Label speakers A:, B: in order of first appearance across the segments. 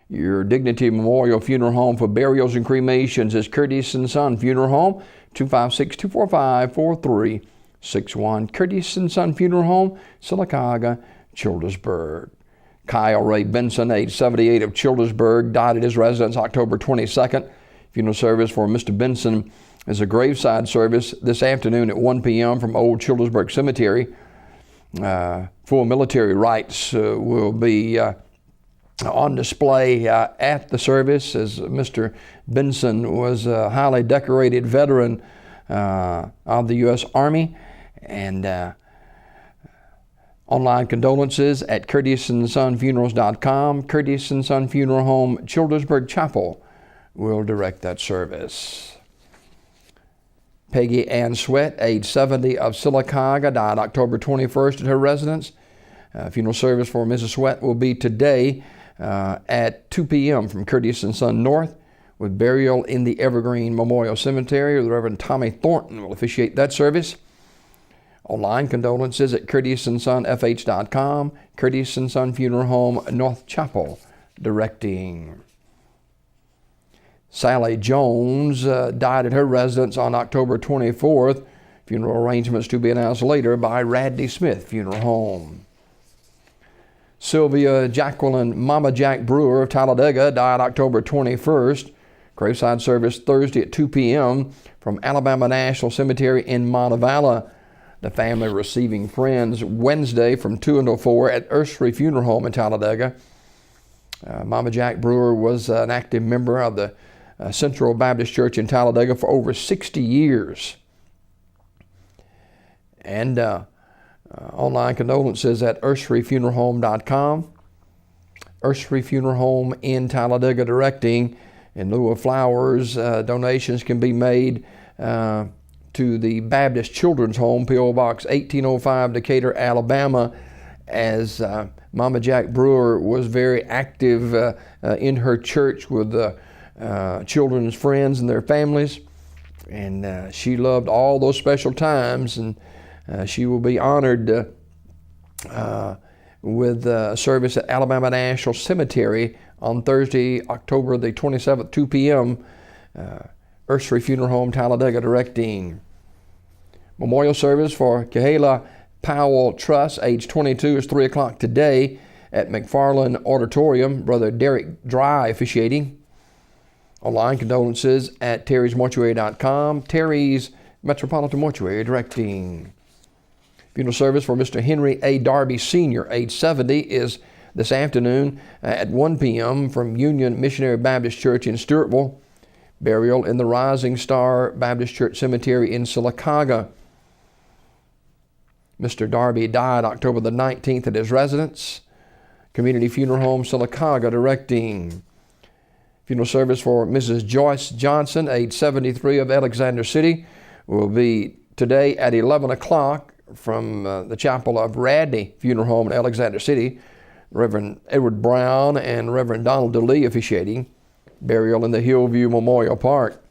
A: Your Dignity Memorial Funeral Home for burials and cremations is Curtis & Son Funeral Home, 256-245-4361. Curtis & Son Funeral Home, Sylacauga, Childersburg. Kyle Ray Benson, age 78, of Childersburg, died at his residence October 22nd. Funeral service for Mr. Benson is a graveside service this afternoon at 1 p.m. from Old Childersburg Cemetery. Full military rights will be on display at the service, as Mr. Benson was a highly decorated veteran of the U.S. Army. And online condolences at CurtisandSonFunerals.com. Curtis & Son Funeral Home, Childersburg Chapel, will direct that service. Peggy Ann Sweat, age 70, of Sylacauga, died October 21st at her residence. Funeral service for Mrs. Sweat will be today at 2 p.m. from Curtis & Son North, with burial in the Evergreen Memorial Cemetery. The Reverend Tommy Thornton will officiate that service. Online condolences at CurtisandSonFH.com. Curtis & Son Funeral Home, North Chapel, directing. Sally Jones died at her residence on October 24th. Funeral arrangements to be announced later by Radley Smith Funeral Home. Sylvia Jacqueline Mama Jack Brewer of Talladega died October 21st. Graveside service Thursday at 2 p.m. from Alabama National Cemetery in Montevallo. The family receiving friends Wednesday from 2 until 4 at Ursery Funeral Home in Talladega. Mama Jack Brewer was an active member of the Central Baptist Church in Talladega for over 60 years. And online condolences at UrseryFuneralHome.com. Ursery Funeral Home in Talladega directing. In lieu of flowers, donations can be made to the Baptist Children's Home, P.O. Box 1805, Decatur, Alabama, as Mama Jack Brewer was very active in her church with children's friends and their families. And she loved all those special times, and she will be honored with a service at Alabama National Cemetery on Thursday, October the 27th, 2 p.m. Ursery Funeral Home, Talladega directing. Memorial service for Kahela Powell Truss, age 22, is 3 o'clock today at McFarland Auditorium. Brother Derek Dry officiating. Online condolences at terrysmortuary.com. Terry's Metropolitan Mortuary directing. Funeral service for Mr. Henry A. Darby Sr., age 70, is this afternoon at 1 p.m. from Union Missionary Baptist Church in Stewartville. Burial in the Rising Star Baptist Church Cemetery in Sylacauga. Mr. Darby died October the 19th at his residence. Community Funeral Home, Sylacauga directing. Funeral service for Mrs. Joyce Johnson, age 73, of Alexander City, will be today at 11 o'clock from the chapel of Radney Funeral Home in Alexander City. Reverend Edward Brown and Reverend Donald DeLee officiating. Burial in the Hillview Memorial Park.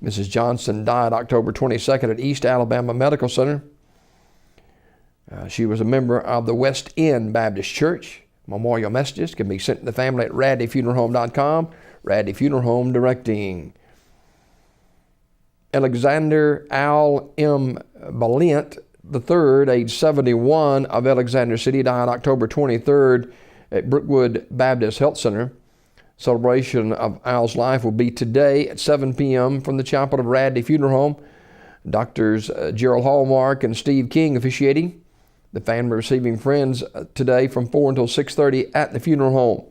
A: Mrs. Johnson died October 22nd at East Alabama Medical Center. She was a member of the West End Baptist Church. Memorial messages can be sent to the family at radleyfuneralhome.com. Radley Funeral Home directing. Alexander Al M. Balint III, age 71, of Alexander City, died October 23rd at Brookwood Baptist Health Center. Celebration of Al's life will be today at 7 p.m. from the chapel of Radley Funeral Home. Doctors Gerald Hallmark and Steve King officiating. The family receiving friends today from 4 until 6:30 at the funeral home.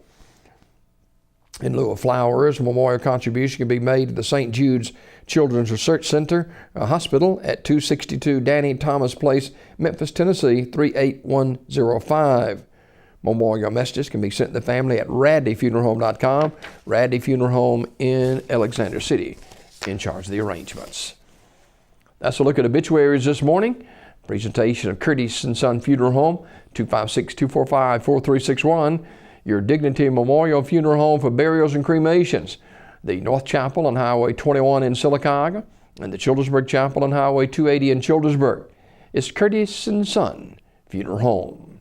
A: In lieu of flowers, a memorial contribution can be made to the St. Jude's Children's Research Center Hospital at 262 Danny Thomas Place, Memphis, Tennessee, 38105. Memorial messages can be sent to the family at radleyfuneralhome.com. Radley Funeral Home in Alexander City, in charge of the arrangements. That's a look at obituaries this morning. Presentation of Curtis & Son Funeral Home, 256-245-4361. Your Dignity Memorial Funeral Home for burials and cremations. The North Chapel on Highway 21 in Sylacauga and the Childersburg Chapel on Highway 280 in Childersburg. It's Curtis & Son Funeral Home.